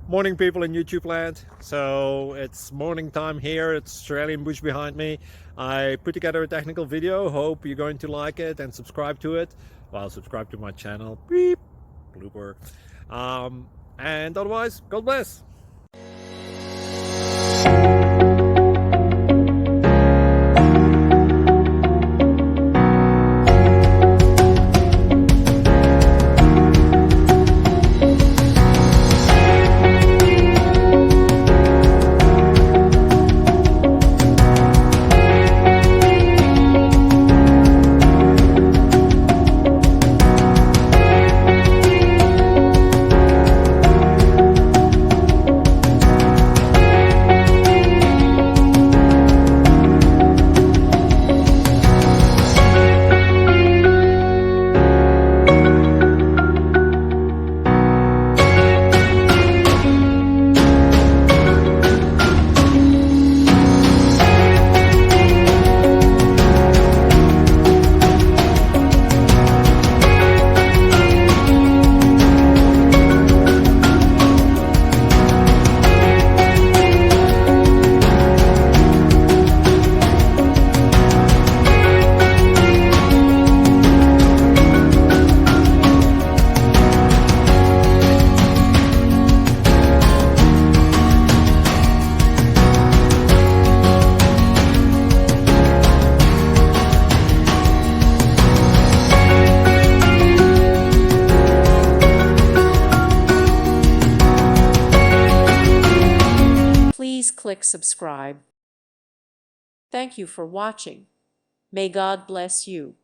Morning, people in YouTube land. So it's morning time here. It's Australian bush behind me. I put together a technical video. Hope you're going to like it and subscribe to it. Well, subscribe to my channel. Beep. Blooper. And otherwise, God bless. Please click subscribe. Thank you for watching. May God bless you.